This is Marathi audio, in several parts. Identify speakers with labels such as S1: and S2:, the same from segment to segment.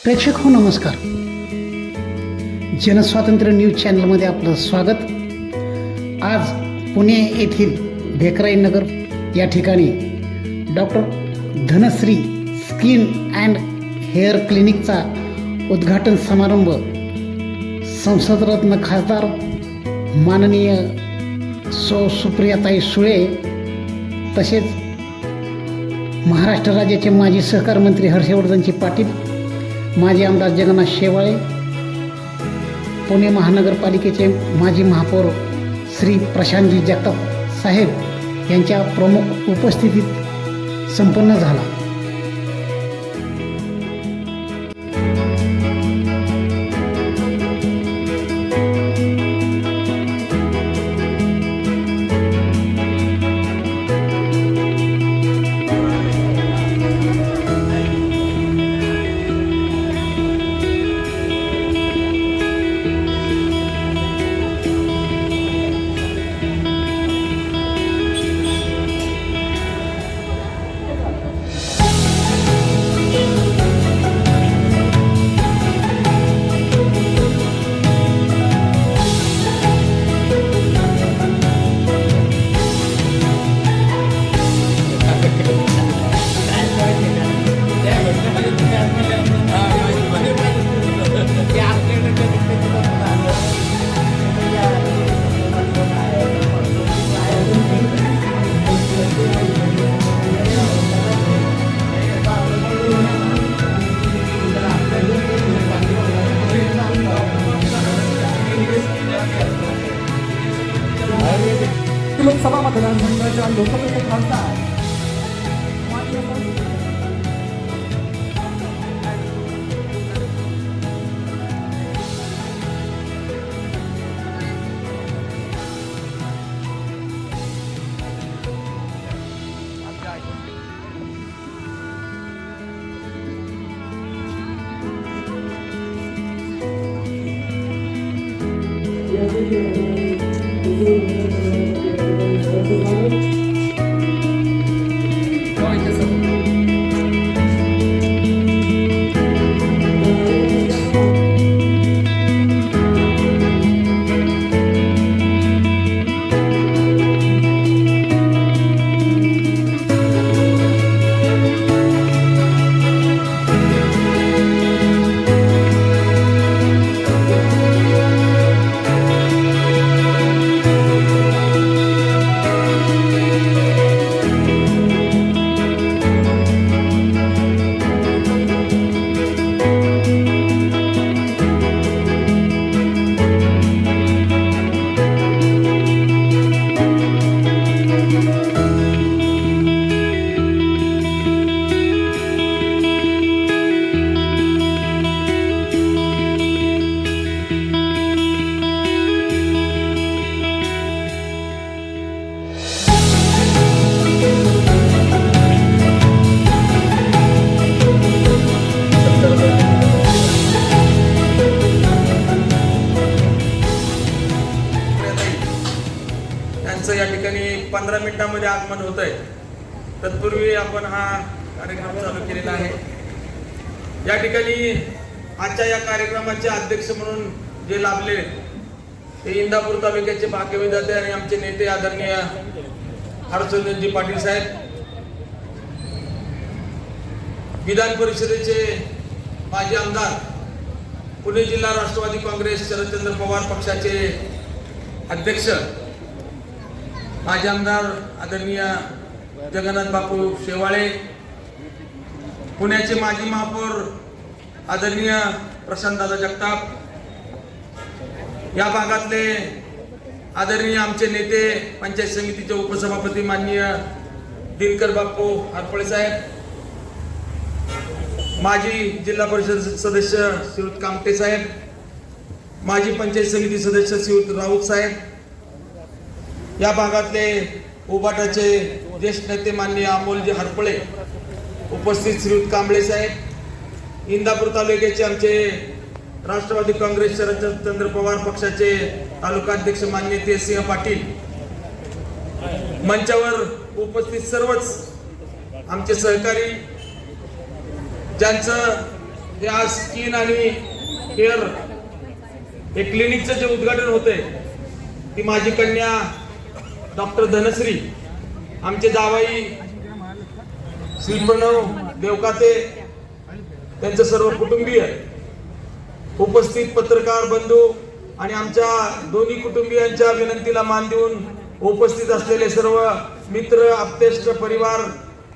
S1: प्रेक्षक हो नमस्कार. जनस्वातंत्र्य न्यूज चॅनलमध्ये आपलं स्वागत. आज पुणे येथील भेकराई नगर या ठिकाणी doctor Dhanashree skin and hair क्लिनिकचा उद्घाटन समारंभ संसदरत्न खासदार माननीय सुप्रियाताई सुळे तसेच महाराष्ट्र राज्याचे माजी सहकार मंत्री हर्षवर्धनजी पाटील, माजी आमदार जगन्नाथ शेवाळे, पुणे महानगरपालिकेचे माजी महापौर श्री प्रशांतजी जगताप साहेब यांच्या प्रमुख उपस्थितीत संपन्न झाला.
S2: लोकसभा मतदारसंघाच्या लोकसभेचे खासदार
S3: या ठिकाणी 15 मिनिटांमध्ये आगमन होत आहे. तत्पूर्वी आपण हा कार्यक्रम चालू केलेला आहे. या ठिकाणी आजच्या या कार्यक्रमाचे अध्यक्ष म्हणून जे लाभले ते इंदापूर तालुक्याचे भाग्यविधाते आणि आमचे नेते आदरणीय हर्षवर्धनजी पाटील साहेब, विधान परिषदेचे माजी आमदार, पुणे जिल्हा राष्ट्रवादी काँग्रेस शरदचंद्र पवार पक्षाचे अध्यक्ष माजी आमदार आदरणीय जगन्नाथ बापू शेवाळे, पुण्याचे माजी महापौर आदरणीय प्रशांतदादा जगताप, या भागातले आदरणीय आमचे नेते पंचायत समितीचे उपसभापती माननीय दिनकर बापू हरपळे साहेब, माजी जिल्हा परिषद सदस्य श्रीयुत कामटे साहेब, माजी पंचायत समिती सदस्य श्रीयुत राऊत साहेब, या भागातले उबाटाचे ज्येष्ठ नेते माननीय अमोलजी हरपळे, उपस्थित श्रीयुत कांबळे साहेब, इंदापूर तालुक्याचे आमचे राष्ट्रवादी काँग्रेस शरदचंद्र पवार पक्षाचे तालुकाध्यक्ष माननीय तेजसिंह पाटील, मंचावर उपस्थित सर्वच आमचे सहकारी ज्यांचं ते आज स्किन आणि हेअर हे क्लिनिकचं जे उद्घाटन होतंय ती माझी कन्या डॉक्टर धनश्री, आमचे जावाई श्री प्रणव देवकाते, त्यांचे सर्व कुटुंबीय, उपस्थित पत्रकार बंधू आणि आमच्या दोन्ही कुटुंबियांच्या विनंतीला मान देऊन उपस्थित असलेले सर्व मित्र, आप्तेष्ट, परिवार,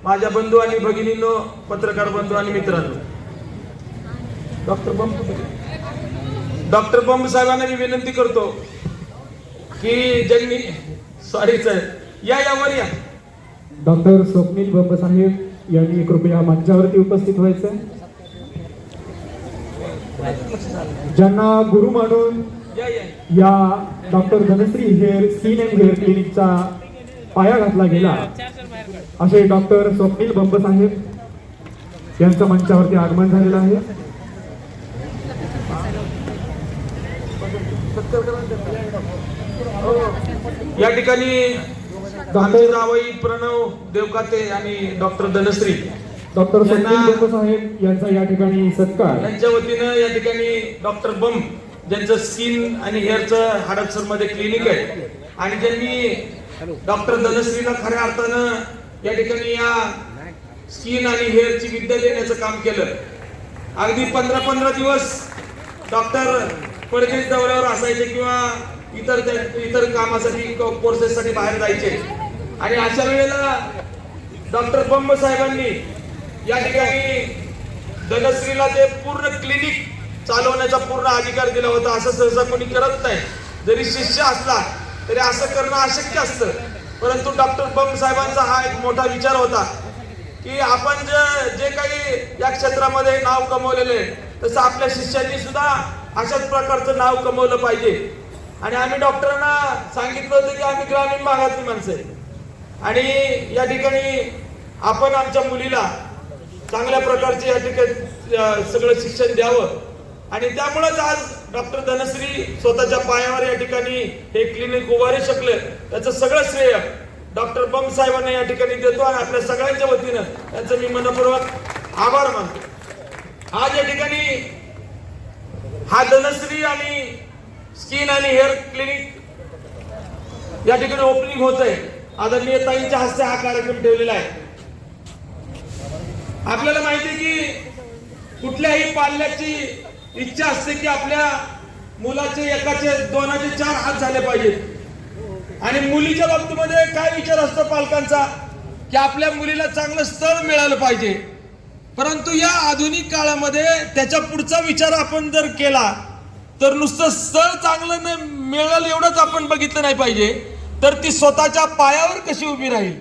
S3: माझ्या बंधू आणि भगिनींनो, पत्रकार बंधू आणि मित्रांनो, डॉक्टर बंब साहेबांना मी विनंती करतो की ज्यांनी सॉरी सर या वर या.
S2: डॉक्टर स्वप्नील बंब साहेब यांनी कृपया मंचावरती उपस्थित व्हायचं. ज्यांना गुरु मानून
S3: या
S2: या doctor Dhanashree hair skin and hair क्लिनिकचा पाया घातला गेला असे डॉक्टर स्वप्नील बंब साहेब यांचं मंचावरती आगमन झालेलं आहे.
S3: या ठिकाणी आमचे जावई प्रणव देवकाते आणि डॉक्टर धनश्री
S2: डॉक्टर स्वप्नील बंब साहेब यांचा या ठिकाणी सत्कार.
S3: यांच्या वतीनं या ठिकाणी डॉक्टर बंब ज्यांचं स्किन आणि हेअरचं हडपसर मध्ये क्लिनिक आहे आणि ज्यांनी डॉक्टर धनश्रीला खऱ्या अर्थानं या ठिकाणी या स्किन आणि हेअरची विद्या देण्याचं काम केलं. अगदी 15-15 दिवस डॉक्टर परदेश दौऱ्यावर असायचे किंवा इतर कामासाठी कोर्सेससाठी बाहेर जायचे आणि अशा वेळेला डॉक्टर बंब साहेबांनी या ठिकाणी धनश्रीला ते पूर्ण क्लिनिक चालवण्याचा पूर्ण अधिकार दिला होता. असं सहसा कोणी करत नाही. जरी शिष्य असला तरी असं करणं अशक्य असतं. परंतु डॉक्टर बंब साहेबांचा हा एक मोठा विचार होता की आपण जे काही या क्षेत्रामध्ये नाव कमवलेलं आहे तसं आपल्या शिष्यांनी सुद्धा अशाच प्रकारचं नाव कमवलं पाहिजे. आणि आम्ही डॉक्टरांना सांगितलं होतं की आम्ही ग्रामीण भागातली माणसं आहे आणि या ठिकाणी आपण आमच्या मुलीला चांगल्या प्रकारचे या ठिकाणी सगळं शिक्षण द्यावं आणि त्यामुळेच आज डॉक्टर धनश्री स्वतःच्या पायावर या ठिकाणी हे क्लिनिक उभारू शकले. त्याचं सगळं श्रेय डॉक्टर बंब साहेबांना या ठिकाणी देतो आणि आपल्या सगळ्यांच्या वतीनं त्यांचं मी मनपूर्वक आभार मानतो. आज या ठिकाणी हा धनश्री आणि स्किन आणि हेअर क्लिनिक या ठिकाणी ओपनिंग होत आहे. आदरणीय ताईंच्या हस्ते हा कार्यक्रम ठेवलेला आहे. आपल्याला माहिती आहे की कुठल्याही पाल्याची इच्छा असते की आपल्या मुलाचे एकाचे दोनाचे 4 हात झाले पाहिजेत आणि मुलीच्या बाबतीमध्ये काय विचार असतो पालकांचा की आपल्या मुलीला चांगलं स्थळ मिळालं पाहिजे. परंतु या आधुनिक काळामध्ये त्याच्या पुढचा विचार आपण जर केला तर नुसतं स्थळ चांगलं मिळेल एवढंच आपण बघितलं नाही पाहिजे, तर ती स्वतःच्या पायावर कशी उभी राहील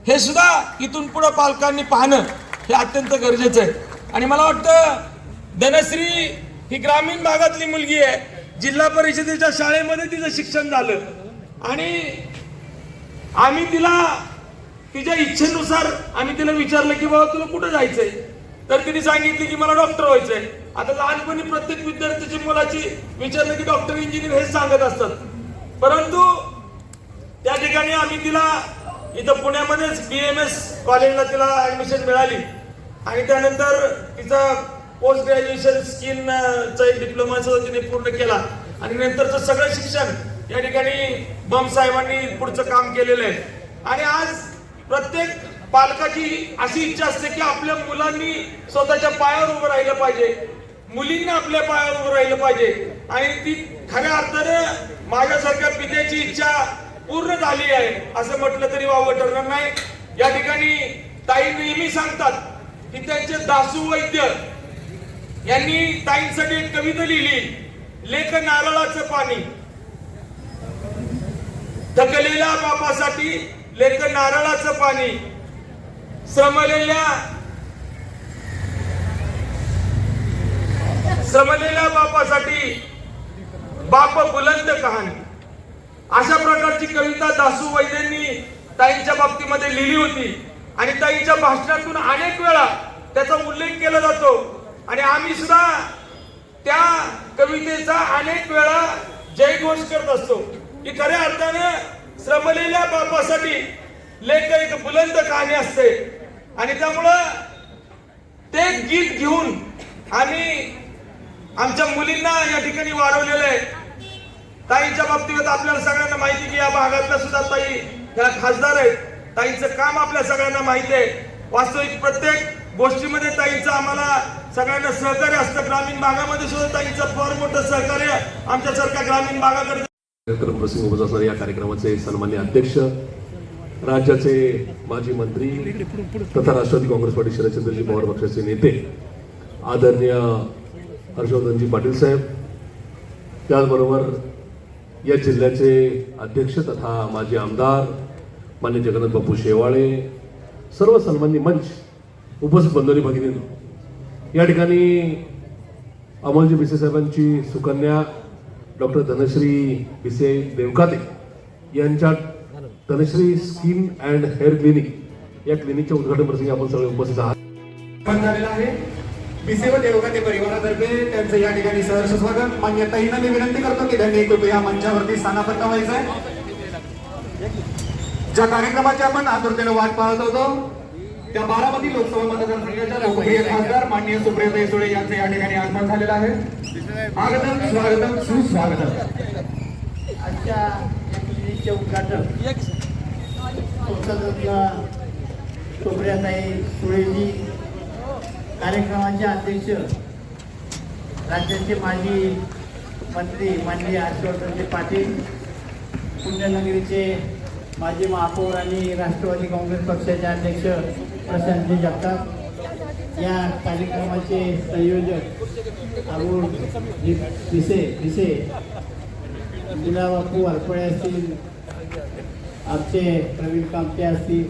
S3: हे सुद्धा इथून पुढे पालकांनी पाहणं हे अत्यंत गरजेचं आहे. आणि मला वाटतं धनश्री ही ग्रामीण भागातली मुलगी आहे. जिल्हा परिषदेच्या शाळेमध्ये तिचं शिक्षण झालं आणि आम्ही तिला तिच्या इच्छेनुसार आम्ही तिला विचारलं की बाबा तुला कुठं जायचंय, तर तिने सांगितली की मला डॉक्टर व्हायचंय. आता लहानपणी प्रत्येक विद्यार्थ्याची मुलाची विचारलं की डॉक्टर इंजिनियर हेच सांगत असतात. परंतु त्या ठिकाणी आम्ही तिला इथं पुण्यामध्येच BMS कॉलेजला तिला ऍडमिशन मिळाली आणि त्यानंतर तिचा पोस्ट ग्रॅज्युएशन स्किनचा एक डिप्लोमा तिने पूर्ण केला आणि नंतरचं सगळं शिक्षण या ठिकाणी बंब साहेबांनी पुढचं काम केलेलं आहे. आणि आज प्रत्येक पालकाची अशी इच्छा असते की आपल्या मुलांनी स्वतःच्या पायावर उभं राहिलं पाहिजे, मुलींनी आपल्या पायावर उभं राहिलं पाहिजे आणि ती खऱ्या अर्थाने माझ्यासारख्या पित्याची इच्छा पूर्ण झाली आहे असं म्हटलं तरी वावगं ठरणार नाही. या ठिकाणी ताई नेहमी सांगतात की त्यांचे दासू वैद्य यांनी ताईंसाठी एक कविता लिहिली, लेख नारळाचं पाणी. थकलेल्या बापासाठी लेख नारळाचं पाणी, श्रमलेल्या बापासाठी बाप बुलंद कहाणी. अशा प्रकारची कविता दासू वैद्यांनी ताईंच्या बाबतीमध्ये लिहिली होती आणि ताईंच्या भाषणातून अनेक वेळा त्याचा उल्लेख केला जातो आणि आम्ही सुद्धा त्या कवितेचा अनेक वेळा जयघोष करत असतो की खऱ्या अर्थाने श्रमलेल्या बापासाठी लेख एक बुलंद कहाणी असते. आणि त्यामुळं ते गीत घेऊन आम्ही आमच्या मुलींना या ठिकाणी वाढवलेलं आहे. ताईच्या बाबतीत आपल्याला सगळ्यांना माहिती की या भागातल्या सुद्धा ताई ह्या खासदार आहेत. ताईचं काम आपल्या सगळ्यांना माहिती आहे. वास्तविक प्रत्येक गोष्टीमध्ये ताईचं आम्हाला सगळ्यांना सहकार्य असतं. ग्रामीण भागामध्ये सुद्धा ताईचं फार मोठं सहकार्य आमच्यासारख्या ग्रामीण भागाकडे.
S4: कार्यक्रम प्रसंग होत असणारे या कार्यक्रमाचे सन्मान्य अध्यक्ष, राज्याचे माजी मंत्री तथा राष्ट्रवादी काँग्रेस पार्टी शरदचंद्रजी पवार पक्षाचे नेते आदरणीय हर्षवर्धनजी पाटील साहेब, त्याचबरोबर या जिल्ह्याचे अध्यक्ष तथा माजी आमदार मान्य जगन्नाथ बापू शेवाळे, सर्व सन्मान्य मंच, उपस्थित बंधूंनी भगिनींनो, या ठिकाणी अमोलजी भिसे साहेबांची सुकन्या डॉक्टर धनश्री भिसे देवकाते यांच्या Dhanashree skin and hair clinic या क्लिनिकच्या उद्घाटन प्रसंगी आपण सगळे उपस्थित आहात.
S2: झालेला आहे. भिसे व देवकाते परिवारातर्फे त्यांचं या ठिकाणी सहर्ष स्वागत. मान्य ताईंना मी विनंती करतो की त्यांनी कृपया मंचावरती स्थानापन्न व्हायचंय. ज्या कार्यक्रमाची आपण आतुरतेने वाट पाहत होतो त्या बारामती लोकसभा मतदारसंघाच्या लोकप्रिय खासदार माननीय सुप्रियाताई सुळे यांचं या ठिकाणी आगमन झालेलं आहे. स्वागतम स्वागतम सुस्वागतम.
S5: आजच्या या क्लिनिकचे उद्घाटन संसदरत्न सुप्रियाताई सुळेजी, कार्यक्रमाचे अध्यक्ष राज्याचे माजी मंत्री माननीय हर्षवर्धनजी पाटील, पुण्यनगरीचे माजी महापौर आणि राष्ट्रवादी काँग्रेस पक्षाचे अध्यक्ष प्रशांतजी जगताप, या कार्यक्रमाचे संयोजक अरुण भिसे, गुलाबापू हरपळे असतील, आमचे प्रवीण कामते असतील,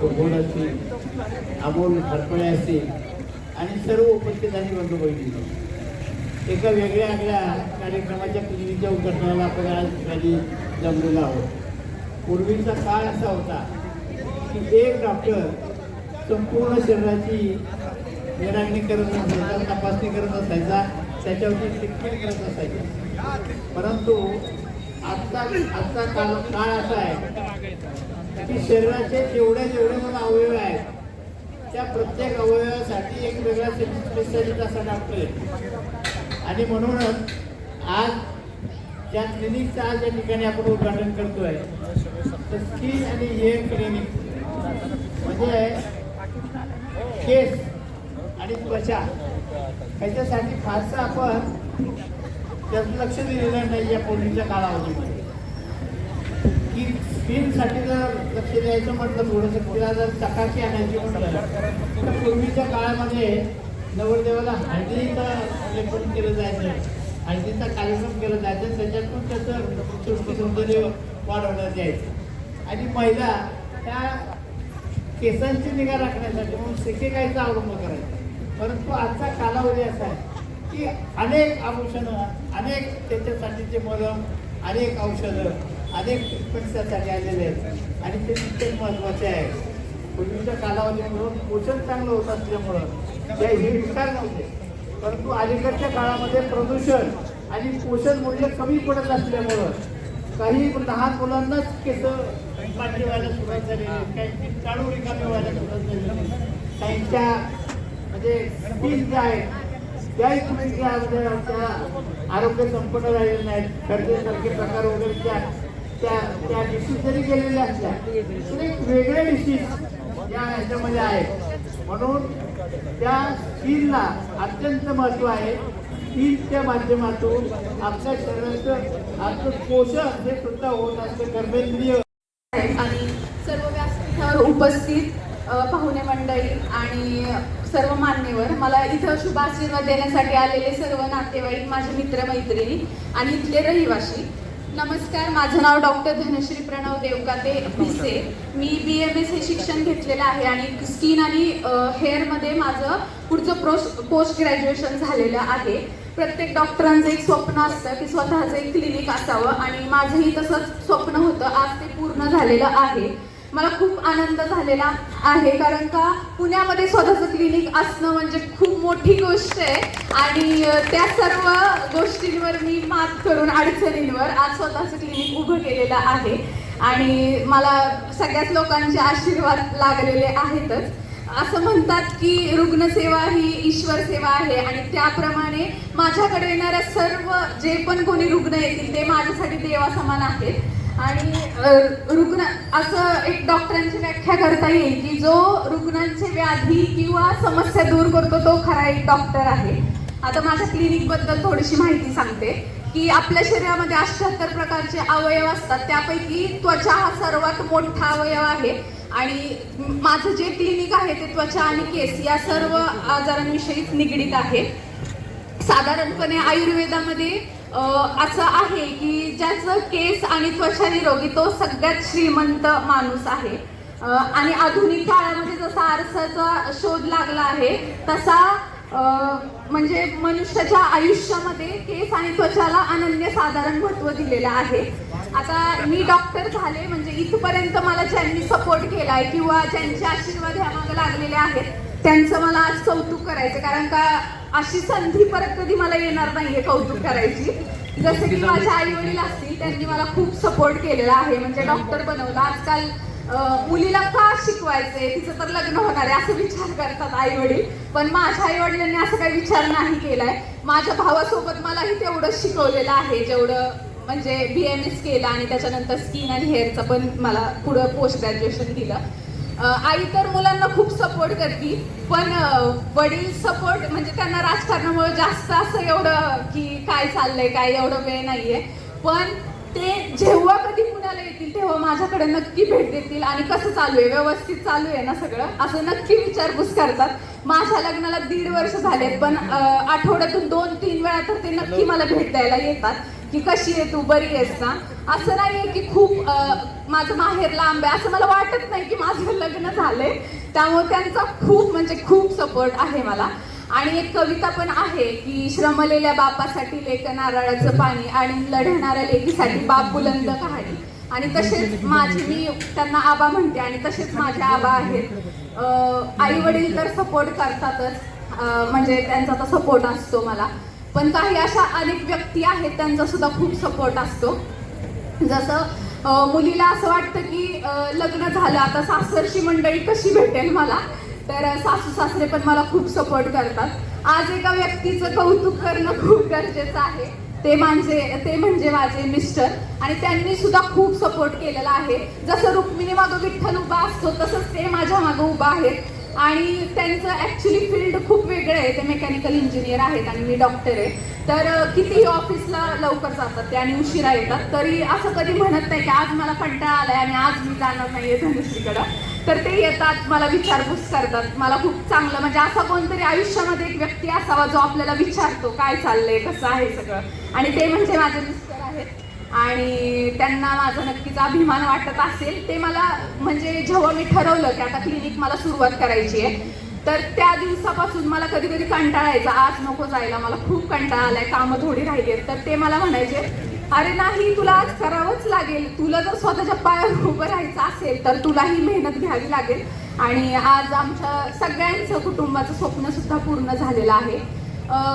S5: फुटबॉल असतील, अमोल हरपळे असतील आणि सर्व उपस्थित आणि बंधू भगिनी, एका वेगळ्या कार्यक्रमाच्या क्लिनिकच्या उद्घाटनाला आपण आज ठिकाणी जमलेलो आहोत. पूर्वीचा काळ असा होता की एक डॉक्टर संपूर्ण शरीराची निरागणी करत नसायचा, तपासणी करत असायचा, त्याच्यावरती ट्रीटमेंट करत असायचा. परंतु आजचा काळ असा आहे की शरीराचे जेवढे पण अवयव आहेत त्या प्रत्येक अवयवासाठी एक वेगळा स्पेशालिस्ट असा डॉक्टर आहे. आणि म्हणूनच आज ज्या क्लिनिकचं आज या ठिकाणी आपण उद्घाटन करतोय तर स्किन आणि हेअर क्लिनिक म्हणजे केस आणि त्वचा ह्याच्यासाठी फारसं आपण त्यात लक्ष दिलेलं नाही या पूर्वीच्या काळावधीमध्ये. की स्किनसाठी जर लक्ष द्यायचं म्हटलं थोडंसं, तिला जर चकाकी आणायची म्हटलं तर पूर्वीच्या काळामध्ये नवरदेवाला हळदीचं लेपन केलं जायचं, हळदीचा कार्यक्रम केला जायचा, त्याच्यातून त्याचं सृष्टी सौंदर्य वाढवण्यात यायचं. आणि महिला त्या केसांची निगा राखण्यासाठी म्हणून शिकेकाईचा अवलंब करायचा. परंतु आजचा कालावधी असा आहे की अनेक आभूषणं, अनेक त्याच्यासाठीचे मलम, अनेक औषधं, अनेक ट्रीटमेंट त्यासाठी आलेले आहेत आणि ते तितकेच महत्त्वाचे आहे. पूर्वीच्या कालावधीमधून पोषण चांगलं होत असल्यामुळं त्या हे विकार नव्हते. परंतु अलीकडच्या काळामध्ये प्रदूषण आणि पोषण मूल्य कमी पडत असल्यामुळं काही लहान मुलांनाच केस पांढरी व्हायला सुरुवात झालेली आहे, काही काळू रिकामी व्हायला सुरुवात झालेली आहे, काहींच्या म्हणजे स्किन ज्या आहेत त्याही तुम्ही त्या आरोग्य संपन्न राहिलेले नाहीत. गरजेसारखे प्रकार वगैरे त्या डिसीज जरी गेलेल्या असल्या तरी वेगळे डिसीज या ह्याच्यामध्ये आहेत. म्हणून त्या स्किनला अत्यंत महत्त्व आहे. स्किनच्या माध्यमातून आपल्या शरीराचं आपलं पोषण हे सुद्धा होत असतं. कर्मेंद्रिय
S6: आणि सर्व व्यासपीठावर उपस्थित पाहुणे मंडळी आणि सर्व मान्यवर, मला इथं शुभ आशीर्वाद देण्यासाठी आलेले सर्व नातेवाईक, माझे मित्रमैत्रिणी आणि इथले रहिवासी, नमस्कार. माझं नाव डॉक्टर धनश्री प्रणव देवकाते भिसे. मी BMS हे शिक्षण घेतलेलं आहे आणि स्किन आणि हेअरमध्ये माझं पुढचं पोस्ट ग्रॅज्युएशन झालेलं आहे. प्रत्येक डॉक्टरांचं एक स्वप्न असतं की स्वतःचं एक क्लिनिक असावं आणि माझंही तसंच स्वप्न होतं. आज ते पूर्ण झालेलं आहे. मला खूप आनंद झालेला आहे कारण का पुण्यामध्ये स्वतःचं क्लिनिक असणं म्हणजे खूप मोठी गोष्ट आहे आणि त्या सर्व गोष्टींवर मी मात करून अडचणींवर आज स्वतःचं क्लिनिक उभं केलेलं आहे आणि मला सगळ्याच लोकांचे आशीर्वाद लागलेले आहेतच. असं म्हणतात की रुग्णसेवा ही ईश्वर सेवा आहे आणि त्याप्रमाणे माझ्याकडे येणाऱ्या सर्व जे पण कोणी रुग्ण येतील ते माझ्यासाठी देवा समान आहेत आणि रुग्ण असं एक डॉक्टरांची व्याख्या करता येईल की जो रुग्णांचे व्याधी किंवा समस्या दूर करतो तो खरा एक डॉक्टर आहे. आता माझ्या क्लिनिक बद्दल थोडीशी माहिती सांगते की आपल्या शरीरामध्ये 78 प्रकारचे अवयव असतात, त्यापैकी त्वचा हा सर्वात मोठा अवयव आहे आणि माझं जे क्लिनिक आहे ते त्वचा आणि केस या सर्व आजारांविषयीच निगडीत आहे. साधारणपणे आयुर्वेदामध्ये असं आहे की ज्याचं केस आणि त्वचा निरोगी तो सगळ्यात श्रीमंत माणूस आहे आणि आधुनिक काळामध्ये जसा आरसाचा शोध लागला आहे तसा म्हणजे मनुष्याच्या आयुष्यामध्ये केस आणि त्वचाला अनन्यसाधारण महत्त्व दिलेलं आहे. आता मी डॉक्टर झाले म्हणजे इथपर्यंत मला ज्यांनी सपोर्ट केलाय किंवा ज्यांचे आशीर्वाद ह्यामागे लागलेले आहेत त्यांचं मला आज कौतुक करायचं, कारण का अशी संधी परत कधी मला येणार नाहीये कौतुक करायची. जसं की माझे आई वडील असतील त्यांनी मला खूप सपोर्ट केलेला आहे, म्हणजे डॉक्टर बनवलं. आजकाल मुलीला का शिकवायचंय, तिचं तर लग्न होणार आहे असं विचार करतात आई वडील, पण माझ्या आई वडिलांनी असं काही विचार नाही केलाय. माझ्या भावासोबत मलाही तेवढं शिकवलेलं आहे जेवढं म्हणजे BMS केलं आणि त्याच्यानंतर स्किन आणि हेअरचं पण मला पुढं पोस्ट ग्रॅज्युएशन दिलं. आई तर मुलांना खूप सपोर्ट करते, पण वडील सपोर्ट म्हणजे त्यांना राजकारणामुळे जास्त असं एवढं की काय चाललंय काय एवढं वेळ नाहीये, पण ते जेव्हा कधी पुण्याला येतील तेव्हा माझ्याकडे नक्की भेट देतील आणि कसं चालू आहे, व्यवस्थित चालू आहे ना सगळं, असं नक्की विचारपूस करतात. माझ्या लग्नाला 1.5 वर्ष झालेत, पण आठवड्यातून 2-3 वेळा तर ते नक्की मला भेट द्यायला येतात की कशी आहे तू, बरी आहेस ना. असं नाहीये की खूप माझं माहेर लांब आहे असं मला वाटत नाही की माझं लग्न झालंय, त्यामुळे त्यांचा खूप म्हणजे खूप सपोर्ट आहे मला. आणि एक कविता पण आहे की श्रमलेल्या बापासाठी लेक नारळाचं पाणी आणि लढणाऱ्या लेकीसाठी बाप बुलंद कहाणी. आणि तसेच मी त्यांना आबा म्हणते आणि तसेच माझे आबा आहेत. आई वडील तर सपोर्ट करतातच, म्हणजे त्यांचा तर सपोर्ट असतो मला, पण काही अशा अनेक व्यक्ती आहेत त्यांचा सुद्धा खूप सपोर्ट असतो. जसं मुलीला असं वाटतं की लग्न झालं आता सासरची मंडळी कशी भेटेल मला, तर सासू सासरे पण मला खूप सपोर्ट करतात. आज एका व्यक्तीचं कौतुक करणं खूप गरजेचं आहे, ते म्हणजे माझे मिस्टर, आणि त्यांनी सुद्धा खूप सपोर्ट केलेला आहे. जसं रुक्मिणी मागं विठ्ठल उभा असतो तसंच ते माझ्या मागं उभा आहेत. आणि त्यांचं ॲक्च्युली फील्ड खूप वेगळं आहे, ते मेकॅनिकल इंजिनियर आहेत आणि मी डॉक्टर आहे. तर कितीही ऑफिसला लवकर जातात ते आणि उशिरा येतात, तरी असं कधी म्हणत नाही की आज मला कंटाळा आलाय आणि आज मी जाणार नाहीये धनुश्रीकडं. तर ते येतात, मला विचारपूस करतात. मला खूप चांगलं म्हणजे असा कोणतरी आयुष्यामध्ये एक व्यक्ती असावा जो आपल्याला विचारतो काय चाललंय कसं आहे सगळं, आणि ते म्हणजे माझे मिस्टर आहेत. आणि त्यांना माझा नक्कीच अभिमान वाटत असेल. ते मला म्हणजे जेव्हा मी ठरवलं की आता क्लिनिक मला सुरुवात करायची आहे, तर त्या दिवसापासून मला कधी कधी कंटाळा यायचा, आज नको जायला मला खूप कंटाळा आलाय, कामं थोडी राहिली आहेत. तर ते मला म्हणायचे अरे नाही तुला आज करावंच लागेल, तुला जर स्वतःच्या पायावर उभं राहायचं असेल तर तुला ही मेहनत घ्यावी लागेल. आणि आज आमच्या सगळ्यांचं कुटुंबाचं स्वप्न सुद्धा पूर्ण झालेलं आहे.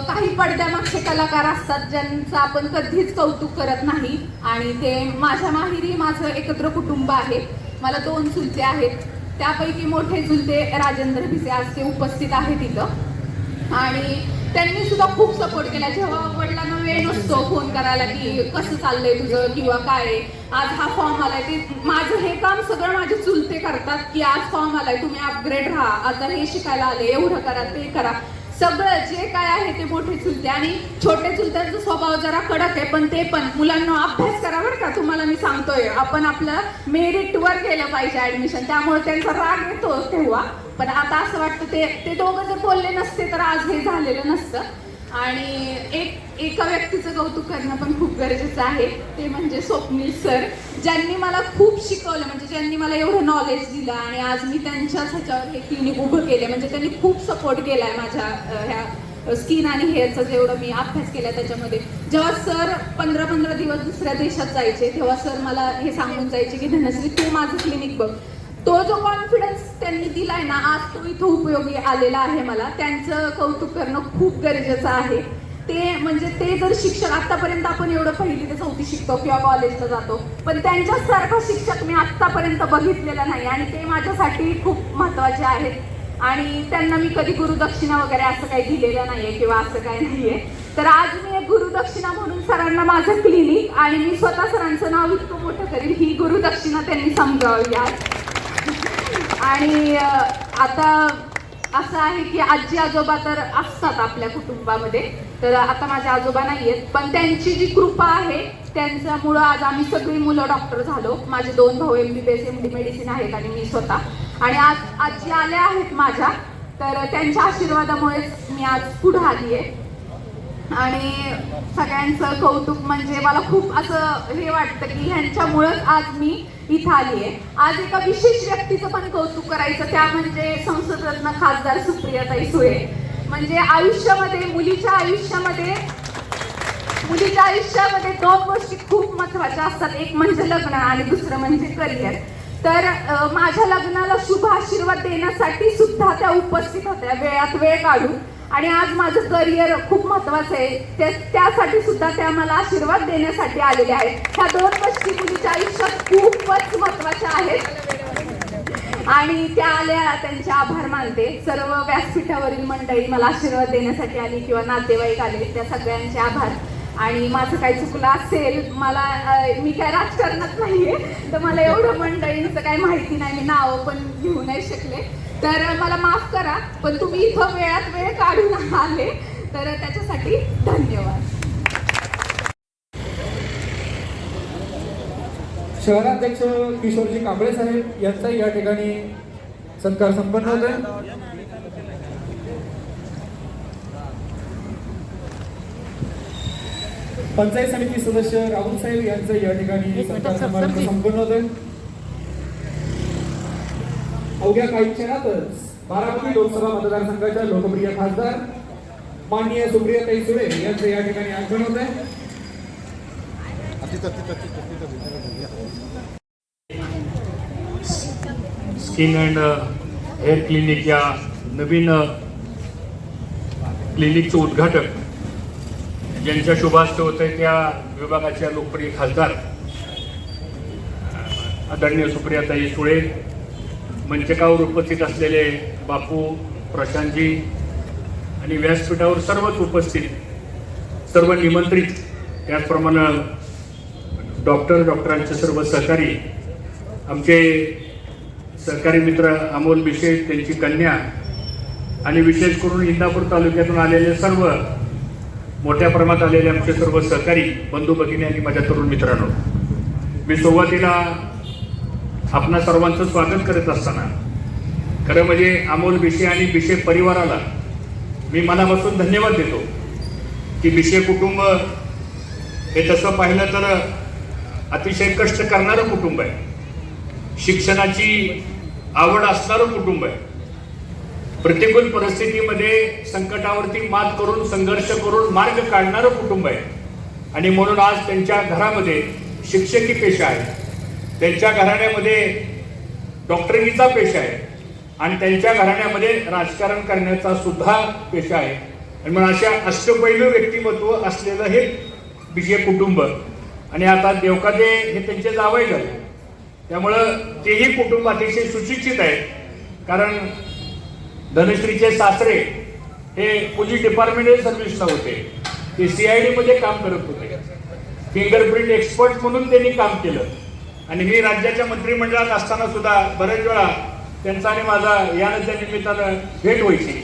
S6: काही पडद्यामागचे कलाकार असतात ज्यांचं आपण कधीच कौतुक करत नाही, आणि ते माझ्या माहेरी माझं एकत्र कुटुंब आहे. मला 2 चुलते आहेत, त्यापैकी मोठे चुलते राजेंद्र भिसे आज ते उपस्थित आहेत इथं, आणि त्यांनी सुद्धा खूप सपोर्ट केला. जेव्हा वडिलांना वेळ नसतो फोन करायला की कसं चाललंय तुझं किंवा काय आज हा फॉर्म आलाय, ते माझं हे काम सगळं माझे चुलते करतात की आज फॉर्म आलाय तुम्ही अपग्रेड राहा, आता हे शिकायला आले, एवढं करा ते करा, सगळं जे काय आहे ते मोठे चुलते. आणि छोटे चुलत्यांचा स्वभाव जरा कडक आहे, पण ते पण मुलांना अभ्यास करा बरं का, तुम्हाला मी सांगतोय आपण आपलं मेरिटवर केलं पाहिजे ऍडमिशन, त्यामुळे त्यांचा राग येतो तेव्हा. पण आता असं वाटतं ते दोघं जर बोलले नसते तर आज हे झालेलं नसतं. आणि एका व्यक्तीचं कौतुक करणं पण खूप गरजेचं आहे, ते म्हणजे स्वप्नील सर, ज्यांनी मला खूप शिकवलं, म्हणजे ज्यांनी मला एवढं नॉलेज दिलं आणि आज मी त्यांच्याच ह्याच्यावर हे क्लिनिक उभं केलं. म्हणजे त्यांनी खूप सपोर्ट केलाय माझ्या ह्या स्किन आणि हेअरचा जेवढं मी अभ्यास केला त्याच्यामध्ये. जेव्हा सर 15-15 दिवस दुसऱ्या देशात जायचे तेव्हा सर मला हे सांगून जायचे की धनश्री तू माझं क्लिनिक बघ. तो जो कॉन्फिडन्स त्यांनी दिलाय ना आज तो इथं उपयोगी आलेला आहे मला. त्यांचं कौतुक करणं खूप गरजेचं आहे. ते म्हणजे ते जर शिक्षक आतापर्यंत आपण एवढं 1ली ते 4थी शिकतो किंवा कॉलेजला जातो, पण त्यांच्यासारखा शिक्षक मी आतापर्यंत बघितलेला नाही, आणि ते माझ्यासाठी खूप महत्त्वाचे आहेत. आणि त्यांना मी कधी गुरुदक्षिणा वगैरे असं काही दिलेलं नाहीये किंवा असं काही नाहीये. तर आज मी एक गुरुदक्षिणा म्हणून सरांना माझं क्लिनिक आणि मी स्वतः सरांचं नाव इतकं मोठं करीन ही गुरुदक्षिणा त्यांनी समजावली आज. आणि आता असं आहे की आजी आजोबा तर असतात आपल्या कुटुंबामध्ये, तर आता माझे आजोबा नाही आहेत, पण त्यांची जी कृपा आहे त्यांच्यामुळं आज आम्ही सगळी मुलं डॉक्टर झालो. माझे 2 भाऊ MBBS MD मेडिसिन आहेत आणि मी स्वतः. आणि आज आजी आल्या आहेत माझ्या, तर त्यांच्या आशीर्वादामुळेच मी आज पुढे आली आहे. आणि सगळ्यांचं कौतुक म्हणजे मला खूप असं हे वाटतं की ह्यांच्यामुळंच आज मी इथं आली आहे. आज एका विशेष व्यक्तीचं पण कौतुक करायचं, त्या म्हणजे संसदरत्न खासदार सुप्रियाताई सुळे. म्हणजे आयुष्यामध्ये मुलीच्या आयुष्यामध्ये 2 गोष्टी खूप महत्त्वाच्या असतात, एक म्हणजे लग्न आणि दुसरं म्हणजे करिअर. तर माझ्या लग्नाला शुभ आशीर्वाद देण्यासाठी सुद्धा त्या उपस्थित होत्या वेळात वेळ काढून. आणि आज माझं करिअर खूप महत्त्वाचं आहे त्यासाठी सुद्धा त्या मला आशीर्वाद देण्यासाठी आलेल्या आहेत. ह्या 2 गोष्टी मुलीच्या आयुष्यात खूपच महत्त्वाच्या आहेत आणि त्या आल्या, त्यांचे आभार मानते. सर्व व्यासपीठावरील मंडळी मला आशीर्वाद देण्यासाठी आली किंवा नातेवाईक आले, त्या सगळ्यांचे आभार. आणि माझं काही चुकलं असेल, मी काय राजकारणात नाहीये, तर मला एवढं मंडळींचं काही माहिती नाही, मी नावं पण घेऊ नाही शकले, तर मला माफ करा. पण तुम्ही इथं वेळात वेळ काढून आले, तर त्याच्यासाठी धन्यवाद.
S2: शहराध्यक्ष किशोरजी कांबळे साहेब यांचाही या ठिकाणी सत्कार संपन्न होतोय. पंचायत समिती सदस्य राहुल साहेब यांचं या ठिकाणी सत्कार समारंभ संपन्न होतोय. अवघ्या काही क्षणातच बारामती लोकसभा मतदारसंघाच्या लोकप्रिय खासदार माननीय सुप्रियाताई सुळे यांचं या ठिकाणी आगमन होत आहे.
S7: स्किन अँड हेअर क्लिनिक या नवीन क्लिनिकचं उद्घाटन ज्यांच्या शुभास्ते होत आहे त्या विभागाच्या लोकप्रिय खासदार आदरणीय सुप्रियाताई सुळे, मंचकावर उपस्थित असलेले बापू, प्रशांतजी आणि व्यासपीठावर सर्वच उपस्थित सर्व निमंत्रित, त्याचप्रमाणे डॉक्टरांचे सर्व सहकारी, आमचे सहकारी मित्र अमोल बिशे, त्यांची कन्या आणि विशेष करून इंदापूर तालुक्यातून आलेले सर्व मोठ्या प्रमाणात आलेले आमचे सर्व सहकारी बंधू भगिनी आणि माझ्या तरुण मित्रांनो, मी सुरुवातीला आपणा सर्वांचं स्वागत करत असताना खरं म्हणजे अमोल बिशे आणि बिशे परिवाराला मी मनापासून धन्यवाद देतो की बिशे कुटुंब हे तसं पाहिलं तर अतिशय कष्ट करणारं कुटुंब आहे, शिक्षणाची आवड असणारं कुटुंब आहे, प्रतिकूल परिस्थितीमध्ये संकटावरती मात करून संघर्ष करून मार्ग काढणारं कुटुंब आहे. आणि म्हणून आज त्यांच्या घरामध्ये शिक्षकी पेशा आहे, त्यांच्या घराण्यामध्ये डॉक्टरीचा पेशा आहे आणि त्यांच्या घराण्यामध्ये राजकारण करण्याचा सुद्धा पेशा आहे. आणि म्हणून अशा अष्टपैलू व्यक्तिमत्व असलेलं हे बिशे कुटुंब आणि आता देवकाते हे त्यांचे जावई झाले, त्यामुळं तेही कुटुंब अतिशय सुशिक्षित आहे. कारण धनश्रीचे सासरे हे पोलीस डिपार्टमेंट सर्व्हिसला होते, ते CID मध्ये काम करत होते, फिंगरप्रिंट एक्सपर्ट म्हणून त्यांनी काम केलं. आणि मी राज्याच्या मंत्रिमंडळात असताना सुद्धा बऱ्याच वेळा त्यांचा आणि माझा याच्या निमित्तानं भेट व्हायची.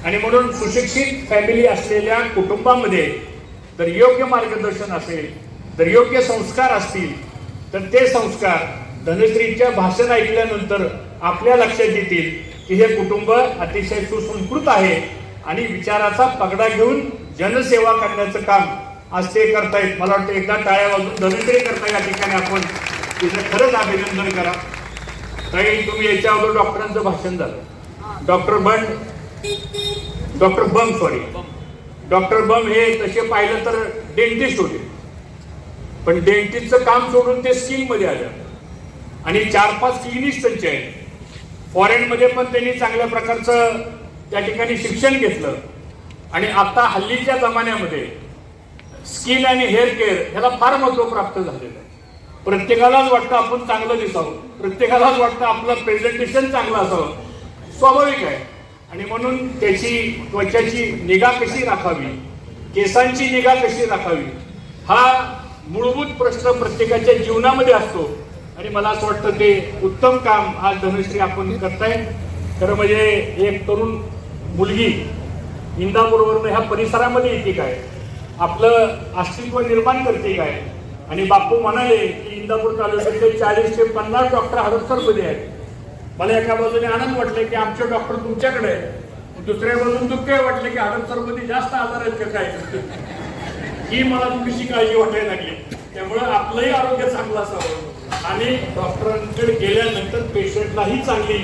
S7: आणि म्हणून सुशिक्षित फॅमिली असलेल्या कुटुंबामध्ये जर योग्य मार्गदर्शन असेल, जर योग्य संस्कार असतील, तर ते संस्कार धनश्रीच्या भाषण ऐकल्यानंतर आपल्या लक्षात येतील की हे कुटुंब अतिशय सुसंस्कृत आहे आणि विचाराचा पगडा घेऊन जनसेवा करण्याचं काम आज ते करतायत. मला वाटतं एकदा टाळ्या वाजून धनश्री करता या ठिकाणी आपण तिचं खरंच अभिनंदन करा. ताई, तुम्ही याच्या अगोदर डॉक्टरांचं भाषण झालं, डॉक्टर बम हे तसे पाहिलं तर डेंटिस्ट होते, पण डेंटिस्टचं काम सोडून ते स्किन मध्ये आलं आणि 4-5 क्लिनिक्स त्यांचे आहेत. फॉरेनमध्ये पण त्यांनी चांगल्या प्रकारचं त्या ठिकाणी शिक्षण घेतलं. आणि आता हल्लीच्या जमान्यामध्ये स्किन आणि हेअर केअर ह्याला फार महत्त्व प्राप्त झालेलं आहे. प्रत्येकालाच वाटतं आपण चांगलं दिसावं, प्रत्येकालाच वाटतं आपलं प्रेझेंटेशन चांगलं असावं, स्वाभाविक आहे. आणि म्हणून त्याची त्वचाची निगा कशी राखावी, केसांची निगा कशी राखावी, हा मूलभूत प्रश्न प्रत्येकाच्या जीवनामध्ये असतो. आणि मला असं वाटतं ते उत्तम काम आज धनश्री आपण करताय. खरं म्हणजे एक तरुण मुलगी इंदापूरवरून ह्या परिसरामध्ये येते काय, आपलं अस्तित्व निर्माण करते काय. आणि बापू म्हणाले की इंदापूर तालुक्यातले 40 ते 50 डॉक्टर हडपसरमध्ये आहेत. मला एका बाजूने आनंद वाटले की आमचे डॉक्टर तुमच्याकडे आहेत, दुसऱ्या बाजून दुःख वाटले की हडपसरमध्ये जास्त आजार आहेत का काय, ही मला थोडीशी काळजी वाटायला लागली. त्यामुळं आपलंही आरोग्य चांगलं असावं आणि डॉक्टरांकडे गेल्यानंतर पेशंटलाही चांगली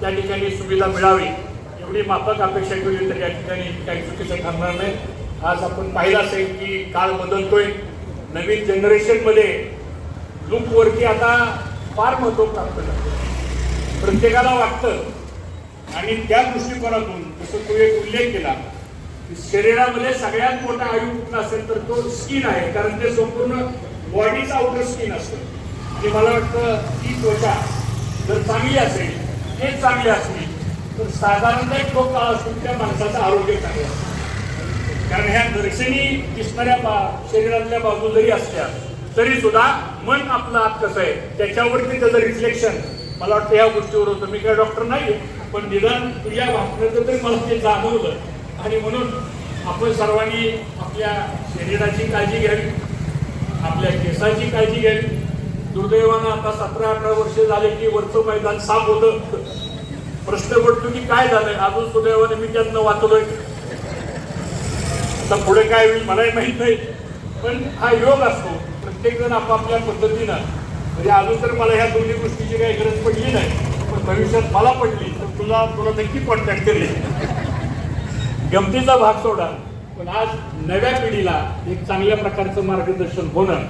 S7: त्या ठिकाणी सुविधा मिळावी एवढी माफक अपेक्षा केली तर या ठिकाणी काही चुकीचं ठरणार नाही. आज आपण पाहिलं असेल की काळ बदलतोय, नवीन जनरेशनमध्ये लुकवरती आता फार महत्त्व प्राप्त करतं, प्रत्येकाला वाटतं. आणि त्या दृष्टिकोनातून जसं तू एक उल्लेख केला, शरीरामध्ये सगळ्यात मोठा आयु कुठला असेल तर तो स्किन आहे, कारण ते संपूर्ण बॉडीचं आउटर स्किन असतं. आणि मला वाटतं ती त्वचा जर चांगली असेल, हेच चांगली असली तर साधारणतः एक काळ असून त्या माणसाचं आरोग्य चांगलं असतं. कारण ह्या दर्शनी दिसणाऱ्या शरीरातल्या बाजू जरी असल्या तरी सुद्धा मन आपलं आत कसं आहे त्याच्यावरती त्याचं रिफ्लेक्शन मला वाटतं ह्या गोष्टीवर होतं. मी काय डॉक्टर नाही, पण निदान तुझ्या वाटण्याचं तरी मला ते जाणवलं. आणि म्हणून आपण सर्वांनी आपल्या शरीराची काळजी घ्यावी, आपल्या केसाची काळजी घ्यावी. दुर्दैवानं आता 17-18 वर्ष झाले की वरचं मैदान साफ होतं. प्रश्न पडतो की काय झालंय, अजून सुदैवाने मी त्यातनं वाचलोय. आता पुढे काय होईल मलाही माहित नाही, पण हा योग असतो. प्रत्येक जण आपापल्या पद्धतीनं, म्हणजे अजून तर मला ह्या दोन्ही गोष्टीची काही गरज पडली नाही, पण भविष्यात मला पडली तर तुला नक्की कॉन्टॅक्ट करेल. गमतीचा भाग सोडा, पण आज नव्या पिढीला एक चांगल्या प्रकारचं मार्गदर्शन होणं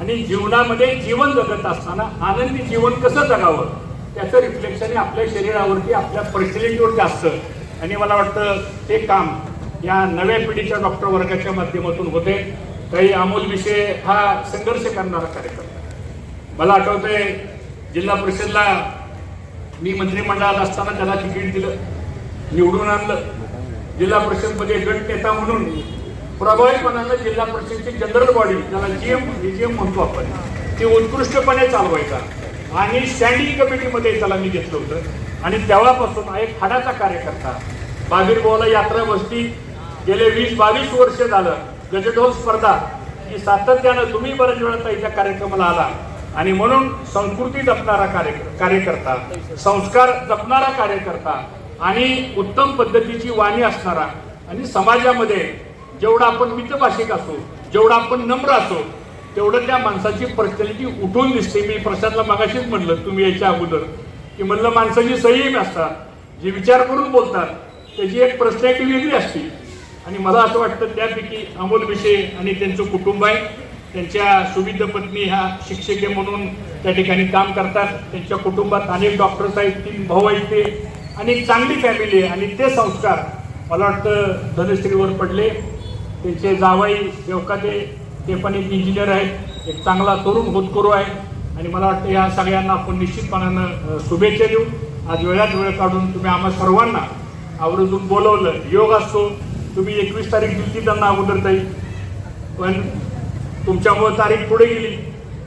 S7: आणि जीवनामध्ये जीवन जगत असताना आनंदी जीवन कसं जगावं त्याचं रिफ्लेक्शन आपल्या शरीरावरती, आपल्या पर्सनॅलिटीवरती असतं. आणि मला वाटतं ते काम या नव्या पिढीच्या डॉक्टर वर्गाच्या माध्यमातून होते. काही अमोल विषय हा संघर्ष करणारा कार्यक्रम. मला आठवतंय जिल्हा परिषदला मी मंत्रिमंडळात असताना त्याला तिकीट दिलं, निवडून आणलं. जिल्हा परिषदमध्ये गट नेता म्हणून प्रभावीपणानं जिल्हा परिषदची जनरल बॉडी, ज्याला जीएम म्हणतो आपण, ती उत्कृष्टपणे चालवायचा. आणि स्टँडिंग कमिटीमध्ये त्याला मी घेतलं होतं. आणि तेव्हापासून एक हाडाचा कार्यकर्ता, बागीरगावला यात्रा बसती, गेले 20-22 वर्ष झालं गजडोल स्पर्धा ही सातत्यानं, तुम्ही बऱ्याच वेळा ताईच्या कार्यक्रमाला आला. आणि म्हणून संस्कृती जपणारा कार्यकर्ता, संस्कार जपणारा कार्यकर्ता आणि उत्तम पद्धतीची वाणी असणारा, आणि समाजामध्ये जेवढं आपण मितभाषिक असो, जेवढं आपण नम्र असो, तेवढं त्या माणसाची पर्सनॅलिटी उठून दिसते. मी प्रसादला मगाशीच म्हणलं तुम्ही यायच्या अगोदर की म्हणलं माणसाची संयमी असतात, जे विचार करून बोलतात त्याची एक पर्सनॅलिटी वेगळी असते. आणि मला असं वाटतं त्यापैकी अमोल विषय आणि त्यांचं कुटुंब आहे. त्यांच्या सुविध पत्नी ह्या शिक्षिके म्हणून त्या ठिकाणी काम करतात. त्यांच्या कुटुंबात अनेक डॉक्टर्स आहेत, 3 भाऊ आहेत ते, आणि एक चांगली फॅमिली आहे. आणि ते संस्कार मला वाटतं धनश्रीवर पडले. त्यांचे जावाई देवकाते, ते पण एक इंजिनियर आहेत, एक चांगला तरुण होतकरू आहे. आणि मला वाटतं या सगळ्यांना आपण निश्चितपणानं शुभेच्छा देऊ. आज वेळात वेळ काढून तुम्ही आम्हा सर्वांना आवर्जून बोलवलं. योग असतो, तुम्ही 21 तारीख दिली त्यांना अगोदर ताई, पण तुमच्यामुळे तारीख पुढे गेली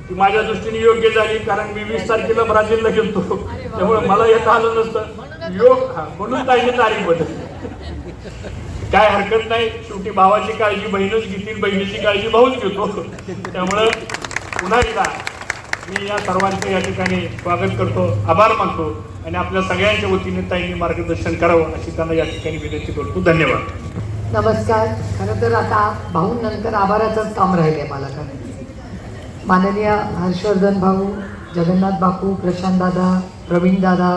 S7: ती माझ्या दृष्टीने योग्य झाली, कारण मी 20 तारखेला ब्राझीलला गेलो, त्यामुळे मला येता आलं नसतं. योग म्हणून ताईची तारीख बदलली. काय हरकत नाही, शेवटी भावाची काळजी बहीणच घेतील, बहिणीची काळजी भाऊच घेतो. त्यामुळं पुन्हा एकदा मी या सर्वांचं या ठिकाणी स्वागत करतो, आभार मानतो. आणि आपल्या सगळ्यांच्या वतीने ताईंनी मार्गदर्शन करावं अशी त्यांना या ठिकाणी विनंती करतो. धन्यवाद.
S8: नमस्कार. खरं तर आता भाऊंनंतर आभाराचंच काम राहिले मला करायचं. माननीय हर्षवर्धन भाऊ, जगन्नाथ बापू, प्रशांत दादा, प्रवीण दादा,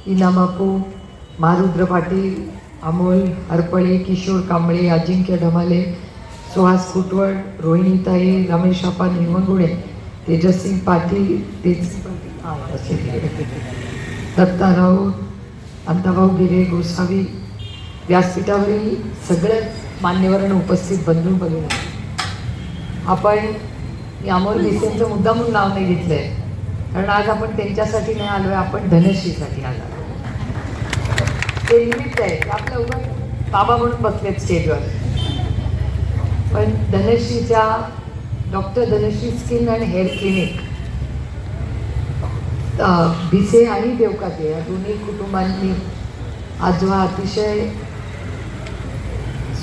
S8: इना बापू, महारुद्र पाटील, अमोल हरपळे, किशोर कांबळे, अजिंक्य ढमाले, सुहास कुटवड, रोहिणीताई, रमेश आपा निमगुणे, तेजसिंग पाटील, दत्ता राऊत, अंताभाऊ गिरे, गोसावी, व्यासपीठावरील सगळे मान्यवरांना उपस्थित बंधू भगिनी, आपण मी अमोल भिसेंचं मुद्दामून नाव नाही घेतलं आहे, कारण आज आपण त्यांच्यासाठी नाही आलो आहे, आपण धनश्रीसाठी आलो. ते निमित्त आहे ते आपल्या उगाच बाबा म्हणून बसलेत स्टेजवर. पण धनश्रीच्या doctor Dhanashree skin and hair clinic Bhise आणि देवकाते या दोन्ही कुटुंबांनी आज जो हा अतिशय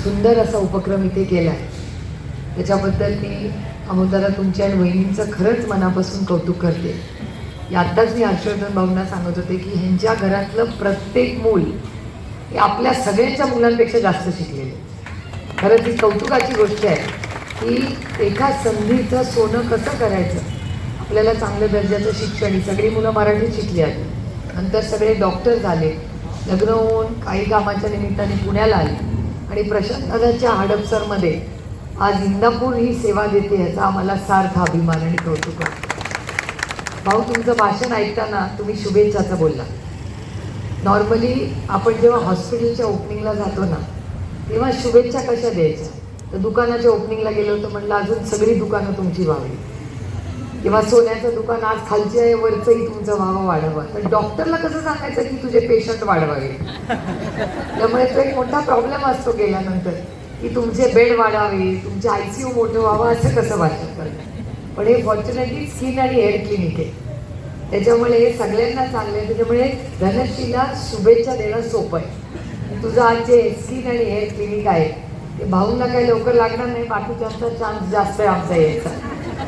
S8: सुंदर असा उपक्रम इथे केला आहे त्याच्याबद्दल मी अमोलदादा तुमच्या आणि वहिनींचं खरंच मनापासून कौतुक करते. आत्ताच मी हर्षवर्धन भाऊंना सांगत होते की ह्यांच्या घरातलं प्रत्येक मूल हे आपल्या सगळ्यांच्या मुलांपेक्षा जास्त शिकलेले. खरंच ही कौतुकाची गोष्ट आहे की एका संधीचं सोनं कसं करायचं. आपल्याला चांगल्या दर्जाचं शिक्षण ही सगळी मुलं मराठीत शिकली आहेत, नंतर सगळे डॉक्टर झाले, लग्न होऊन काही कामाच्या निमित्ताने पुण्याला आले आणि प्रशांतदादाच्या हडपसरमध्ये आज इंदापूर ही सेवा देते याचा आम्हाला सार्थ अभिमान आणि कौतुक वाटतं. भाऊ तुमचं भाषण ऐकताना तुम्ही शुभेच्छाचं बोलला. नॉर्मली आपण जेव्हा हॉस्पिटलच्या ओपनिंगला जातो ना तेव्हा शुभेच्छा कशा द्यायच्या, तर दुकानाच्या ओपनिंगला गेलो तर म्हटलं अजून सगळी दुकानं तुमची व्हावी, किंवा सोन्याचं दुकान आज खालची आहे वरचंही तुमचं व्हावं वाढावं. तर डॉक्टरला कसं सांगायचं की तुझे पेशंट वाढवावे. त्यामुळे तो एक मोठा प्रॉब्लेम असतो गेल्यानंतर की तुमचे बेड वाढावे, तुमचे ICU मोठं व्हावं असं कसं भाषण करतात. पण हे फॉर्च्युनेटली स्किन आणि हेअर क्लिनिक आहे त्याच्यामुळे हे सगळ्यांना चांगलं आहे. त्याच्यामुळे धनश्रीला शुभेच्छा देणं सोपं आहे. तुझं आज जे स्किन आणि हेअर क्लिनिक आहे ते भाऊंना काही लवकर लागणार नाही, बाकीच्यांचा चान्स जास्त आहे आमचा यायचा.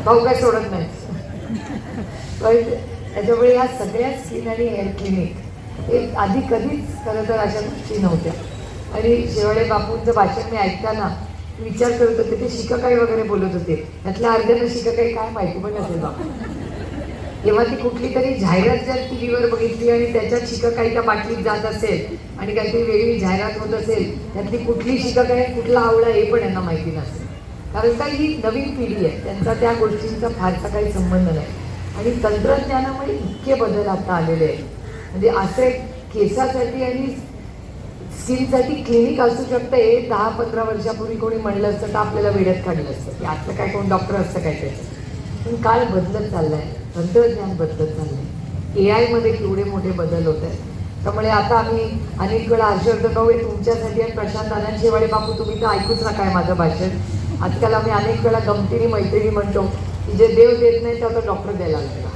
S8: भाऊ काय सोडत नाही. पण त्याच्यामुळे ह्या सगळ्या स्किन आणि हेअर क्लिनिक हे आधी कधीच खरं तर अशा गोष्टी नव्हत्या. आणि शेवाळे बापूंचं भाषण मी ऐकताना विचार करत होते ते शिकाकाई वगैरे बोलत होते, त्यातल्या अर्ध्यानं शिकाकाई काय माहिती पण नसेल बापू. तेव्हा ती कुठली तरी जाहिरात जर TV वर बघितली आणि त्याच्यात शिकाकाई त्या बाटलीत जात असेल आणि काहीतरी वेगळी जाहिरात होत असेल, त्यातली कुठली शिकाकाई कुठला आवडा हे पण यांना माहिती नसेल. कारण का ही नवीन पिढी आहे, त्यांचा त्या गोष्टींचा फारसा काही संबंध नाही. आणि तंत्रज्ञानामुळे इतके बदल आता आलेले आहेत. म्हणजे असे केसासाठी आणि स्किनसाठी क्लिनिक असू शकतं हे 10-15 वर्षापूर्वी कोणी म्हणलं असतं तर आपल्याला वेड्यात काढलं असतं की आता काय कोण डॉक्टर असतं काय त्याचं. पण काळ बदलत चालला आहे, तंत्रज्ञान बदलत चाललं आहे, AI मध्ये केवढे मोठे बदल होत आहेत. त्यामुळे आता आम्ही अनेक वेळा हर्षवर्धन भाऊ हे तुमच्यासाठी आणि प्रशांत दादा शेवाळे बापू तुम्ही तर ऐकूच नका आहे माझं भाषण. आजकाल आम्ही अनेक वेळा गमतीने मैत्रिणी म्हणतो की जे देव देत नाही तर डॉक्टर द्यायला लागला.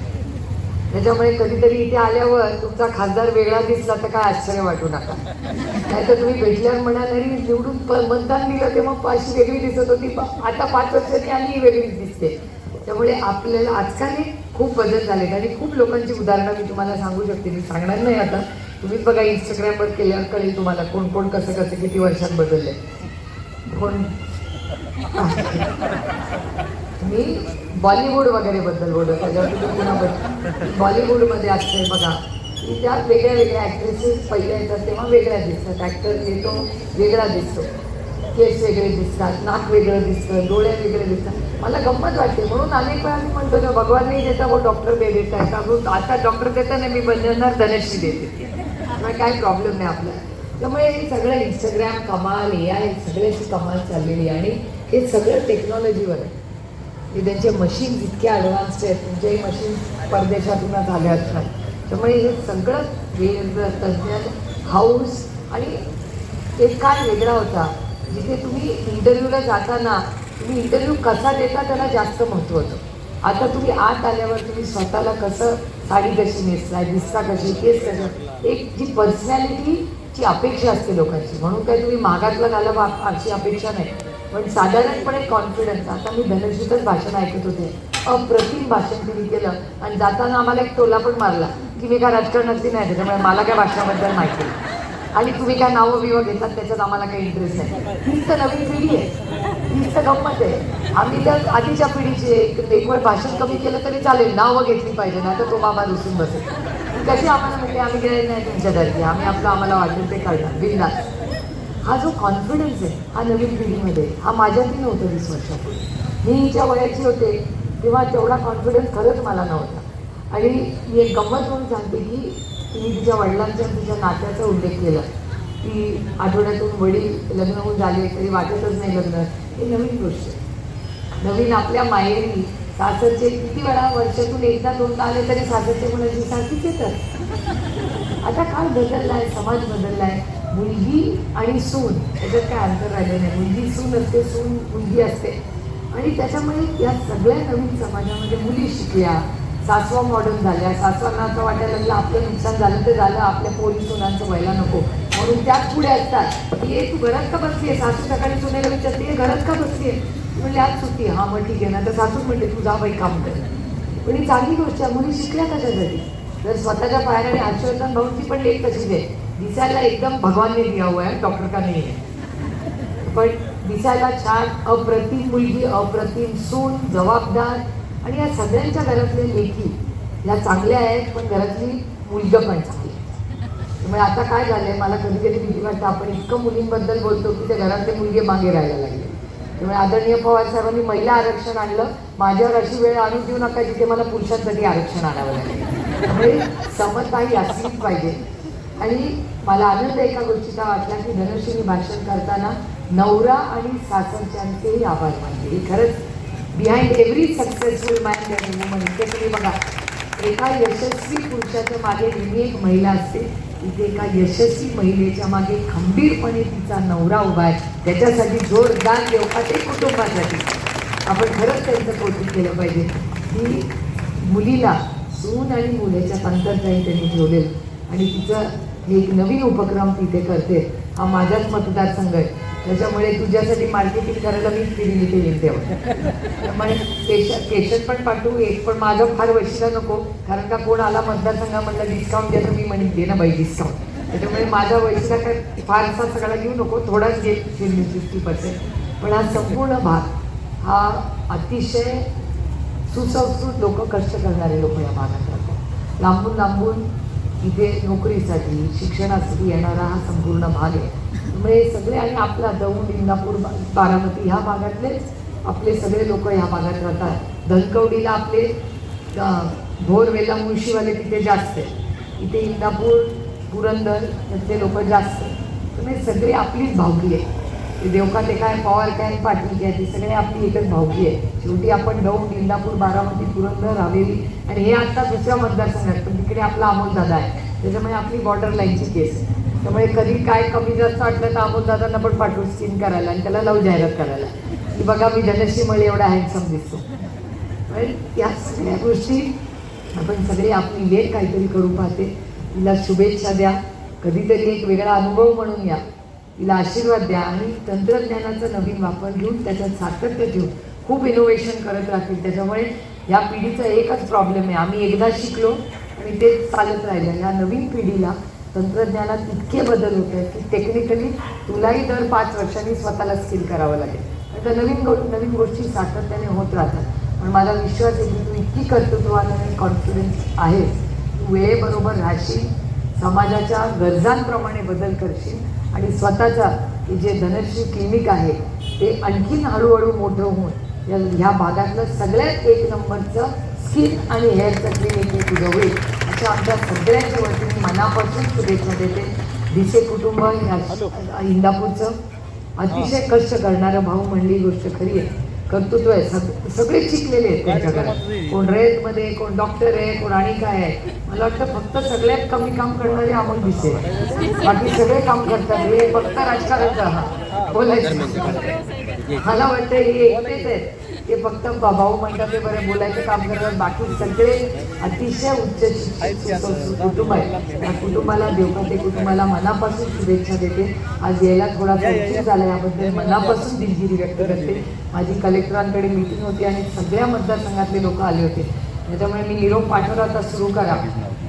S8: त्याच्यामुळे कधीतरी इथे आल्यावर तुमचा खासदार वेगळा दिसला तर काय आश्चर्य वाटू नका. नाही तर तुम्ही भेटल्यावर म्हणाल अरे निवडून मतदान दिलं तेव्हा पाशी वेगळी दिसत होती, आता 5 वर्षांनी आणि वेगळीच दिसते. त्यामुळे आपल्याला आजकाल खूप बदल झाले आणि खूप लोकांची उदाहरणं मी तुम्हाला सांगू शकते. मी सांगणार नाही आता, तुम्हीच बघा इंस्टाग्रामवर केल्यावर कळेल तुम्हाला कोण कोण कसं कसं किती वर्षात बदलले. कोण मी बॉलिवूड वगैरे बद्दल बोलत त्याच्यावर तुम्ही पुन्हा बॉलिवूडमध्ये असते बघा की त्या वेगळ्या वेगळ्या ॲक्ट्रेसेस पहिल्या येतात तेव्हा वेगळ्या दिसतात. ॲक्टर येतो वेगळा दिसतो, केस वेगळे दिसतात, नाक वेगळं दिसतं, डोळे वेगळे दिसतात. मला गंमत वाटते म्हणून अनेक वेळा मी म्हणतो ना भगवान नाही देता व डॉक्टर दे देत आहे. म्हणून आता डॉक्टर देता नाही मी बनणार धनश्री देते, त्यामुळे काही प्रॉब्लेम नाही आपल्याला. त्यामुळे हे सगळं इंस्टाग्राम कमाल AI सगळ्याची कमाल चाललेली आहे आणि हे सगळं टेक्नॉलॉजीवर आहे. हे त्यांचे मशीन इतके ॲडव्हान्स्ड आहेत, तुमच्याही मशीन परदेशातूनच आल्या असतात. त्यामुळे हे सगळं वेगळं तंत्रज्ञान हाऊस आणि एक काळ वेगळा होता जिथे तुम्ही इंटरव्ह्यूला जाताना तुम्ही इंटरव्ह्यू कसा देता त्याला जास्त महत्त्व होतं. आता तुम्ही आत आल्यावर तुम्ही स्वतःला कसं साडी कशी नेसलाय, दिसता कशी, केस कसं, एक जी पर्सनॅलिटीची अपेक्षा असते लोकांची. म्हणून काय तुम्ही मागातला घालावा अशी अपेक्षा नाही, पण साधारणपणे कॉन्फिडन्स. आता मी धनश्रीचंच भाषण ऐकत होते, अप्रतिम भाषण तिने केलं आणि जाताना आम्हाला एक टोला पण मारला की मी काय राजकारणाची नाही त्याच्यामुळे मला काय भाषणाबद्दल माहिती नाही आणि तुम्ही काय नावं बिवं घेतात त्याच्यात आम्हाला काही इंटरेस्ट नाही. हीच तर नवीन पिढी आहे, हीच तर गंमत आहे. आम्ही तर आधीच्या पिढीची एक वेळ भाषण कमी केलं तरी चालेल, नावं घेतली पाहिजे नाही तर तो मामा रुसून बसेल. कशी आम्हाला म्हणजे आम्ही गेले नाही तुमच्या धरती, आम्ही आपलं आम्हाला वाटेल ते करणार बिंदास. हा जो कॉन्फिडन्स आहे हा नवीन पिढीमध्ये हा माझ्यातही नव्हतं 20 वर्षापूर्वी. मी हिच्या वयाची होते तेव्हा तेवढा कॉन्फिडन्स खरंच मला नव्हता. आणि मी एक गंमत म्हणून सांगते की तिने तिच्या वडिलांच्या तिच्या नात्याचा उल्लेख केला की आठवड्यातून वडील लग्न होऊन झाले तरी वाटतच नाही लग्न. हे नवीन गोष्ट आहे. नवीन आपल्या माहेरी सासरचे किती वेळा वर्षातून एकदा दोनदा आले तरी सासरचे मुलांची सारखीच येतात. आता काळ बदलला आहे, समाज बदलला आहे. मुलगी आणि सून याच्यात काय अंतर राहिलं नाही. मुलगी सून असते, सून मुलगी असते. आणि त्याच्यामुळे या सगळ्या नवीन समाजामध्ये मुली शिकल्या, सासवा मॉडर्न झाल्या. सासवांना असं वाटायला लागलं आपलं नुकसान झालं ते झालं, आपल्या पोरी सुनांचं व्हायला नको, म्हणून त्याच पुढे असतात की तू घरात का बसली आहे. सासू सकाळी सुनेला विचारते घरात का बसली आहे, म्हणजे आज सुट्टी. हां मग ठीक आहे ना. तर सासूच म्हणते तू जा बाई काम कर. पण ही चांगली गोष्ट आहे. मुली शिकल्या कशासाठी, जर स्वतःच्या पायाने. आणि हर्षवर्धन भाऊंची पण लेख तशीच आहे, दिसायला एकदम भगवानने दिया हुआ आहे, डॉक्टर का नाही आहे, पण दिसायला छान, अप्रतिम मुलगी, अप्रतिम सून, जबाबदार. आणि या सगळ्यांच्या घरातले लेखी या चांगल्या आहेत, पण घरातली मुलगं पण चांगली. त्यामुळे आता काय झालंय, मला कधी कधी भीती वाटतं आपण इतकं मुलींबद्दल बोलतो की त्या घरातले मुलगे मागे राहायला लागले. त्यामुळे आदरणीय पवार साहेबांनी महिला आरक्षण आणलं. माझ्यावर अशी वेळ आणून देऊ नका जिथे मला पुरुषांसाठी आरक्षण आणावं लागेल. त्यामुळे समता ही असलीच पाहिजे. आणि मला आनंद एका गोष्टीचा वाटला की धनुष्यनी भाषण करताना नवरा आणि सासरच्यांचेही आभार मानले. हे खरंच behind every successful man and woman, इथे तुम्ही बघा, एका यशस्वी पुरुषाच्या मागे नेहमी एक महिला असते. इथे एका यशस्वी महिलेच्या मागे खंबीरपणे तिचा नवरा उभा आहे. त्याच्यासाठी जोरदार देवकाते कुटुंबासाठी आपण खरंच त्यांचं कौतुक केलं पाहिजे की मुलीला सून आणि मुलीच्या अंतरताई त्यांनी ठेवलेलं. आणि तिचं एक नवीन उपक्रम तिथे करते. हा माझाच मतदारसंघ आहे, त्याच्यामुळे तुझ्यासाठी मार्केटिंग करायला मीच फिरून इथे येईल तेव्हा. त्यामुळे केशर पण पाठवू एक, पण माझं फार वशिला नको, कारण का कोण आला मतदारसंघामधला डिस्काउंट द्या तर मी म्हणेन दे ना बाई डिस्काउंट. त्याच्यामुळे माझा वशिला काय फारसा सगळा घेऊ नको, थोडाच घे 50%. पण हा संपूर्ण भाग हा अतिशय सुसंस्कृत लोक, कष्ट करणारे लोक या भागात राहतात. लांबून लांबून इथे नोकरीसाठी शिक्षणासाठी येणारा हा संपूर्ण भाग आहे. त्यामुळे सगळे, आणि आपला दौंड, इंदापूर, बारामती ह्या भागातलेच आपले सगळे लोक ह्या भागात राहतात. धनकवडीला आपले भोरवेला मुळशीवाले तिथे जास्त आहे. इथे इंदापूर, पुरंदर त्यातले लोक जास्त. त्यामुळे सगळे आपलीच भावकी आहे. ते देवका ते काय, पवार काय, पाटील काय, ती सगळे आपली एकच भावकी आहे. शेवटी आपण दौंड, इंदापूर, बारामती, पुरंदर, हवेली, आणि हे आता दुसऱ्या मतदारसंघात, पण तिकडे आपला अमोलदादा आहे. त्याच्यामुळे आपली बॉर्डर लाईनची केस आहे. त्यामुळे कधी काय कमी जास्त वाटलं तर अमोलदादांना पण पाठवून स्किन करायला आणि त्याला लव जाहिरात करायला की बघा मी धनश्री मळे एवढा हँडसम दिसतो. या सगळ्या गोष्टी आपण सगळे, आपली लेख काहीतरी करू पाहते. तिला शुभेच्छा द्या, कधीतरी एक वेगळा अनुभव म्हणून या, तिला आशीर्वाद द्या. आणि तंत्रज्ञानाचा नवीन वापर घेऊन त्याच्यात सातत्य ठेवून खूप इनोव्हेशन करत राहतील. त्याच्यामुळे या पिढीचा एकच प्रॉब्लेम आहे, आम्ही एकदा शिकलो आणि तेच चालत राहिलं. या नवीन पिढीला तंत्रज्ञानात इतके बदल होत आहेत की टेक्निकली तुलाही दर 5 वर्षांनी स्वतःला स्किल करावं लागेल. आता नवीन गोष्टी सातत्याने होत राहतात. पण मला विश्वास आहे की तू इतकी कर्तृत्वान आणि कॉन्फिडन्स आहेस, तू वेळेबरोबर राहशील, समाजाच्या गरजांप्रमाणे बदल करशील आणि स्वतःचा की जे धनश्री क्लिनिक आहे ते आणखीन हळूहळू मोठं होऊन ह्या भागातलं सगळ्यात 1 नंबरचं स्किन आणि हेअरचं क्लिनिक हे तुझं होईल. अशा आमच्या सगळ्यांच्या वतीने मनापासून शुभेच्छा देते. दिसे कुटुंब इंदापूरचं अतिशय कष्ट करणारं भाऊ म्हणली गोष्ट खरी आहे. कर्तृत्व आहे, सगळे शिकलेले आहेत त्यांच्या घरात. कोण रयतमध्ये, कोण डॉक्टर आहे, कोण आणि काय आहे. मला वाटतं फक्त सगळ्यात कमी काम करणारे अमोल दिसे, बाकी सगळे काम करतात. हे फक्त राजकारण बोलायचं. मला वाटतं हे एकटेच आहेत ते फक्त भाऊ म्हणतात ते बरं बोलायचं काम करतात. बाकी सगळे अतिशय उच्च शिक्षित कुटुंब आहे. त्या कुटुंबाला, देवकाते कुटुंबाला मनापासून शुभेच्छा देते. आज यायला थोडासा उशीर झाला, याबद्दल मनापासून दिलगिरी व्यक्त करते. माझी कलेक्टरांकडे मीटिंग होती आणि सगळ्या मतदारसंघातले लोक आले होते. त्याच्यामुळे मी निरोप पाठवला होता सुरू करा,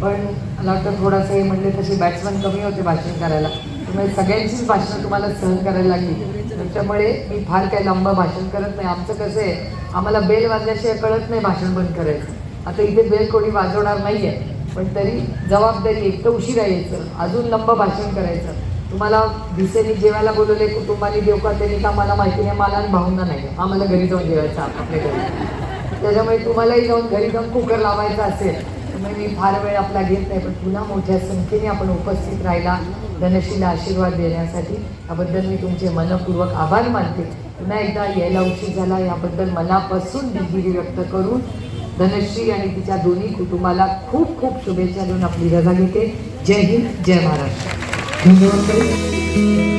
S8: पण मला वाटतं थोडासा हे म्हणले तसे बॅट्समन कमी होते भाषण करायला. त्यामुळे सगळ्यांचीच भाषणं तुम्हाला सहन करायला लागली. त्याच्यामुळे मी फार काही लांब भाषण करत नाही. आमचं कसं आहे, आम्हाला बेल वाजल्याशिवाय कळत नाही भाषण बंद करायचं. आता इथे बेल कोणी वाजवणार नाही आहे, पण तरी जबाबदारी, एक तर उशिरा यायचं, अजून लंब भाषण करायचं. तुम्हाला दिसेनी जेवायला बोलवले कुटुंबाने, देवकात्यांनी का मला माहिती नाही, मला आणि भाऊंना नाही, आम्हाला घरी जाऊन जेवायचं आपल्या घरी. त्याच्यामुळे तुम्हालाही जाऊन घरी जाऊन कुकर लावायचा असेल, त्यामुळे मी फार वेळ आपला घेत नाही. पण पुन्हा मोठ्या संख्येने आपण उपस्थित राहिला धनश्रीला आशीर्वाद देण्यासाठी. याबद्दल मी तुमचे मनपूर्वक आभार मानते. पुन्हा एकदा यायला उशीर झाला याबद्दल मनापासून दिलगिरी व्यक्त करून धनश्री आणि तिच्या दोन्ही कुटुंबाला खूप खूप शुभेच्छा देऊन आपली रजा घेते. जय हिंद, जय महाराष्ट्र.
S2: धन्यवाद ताई.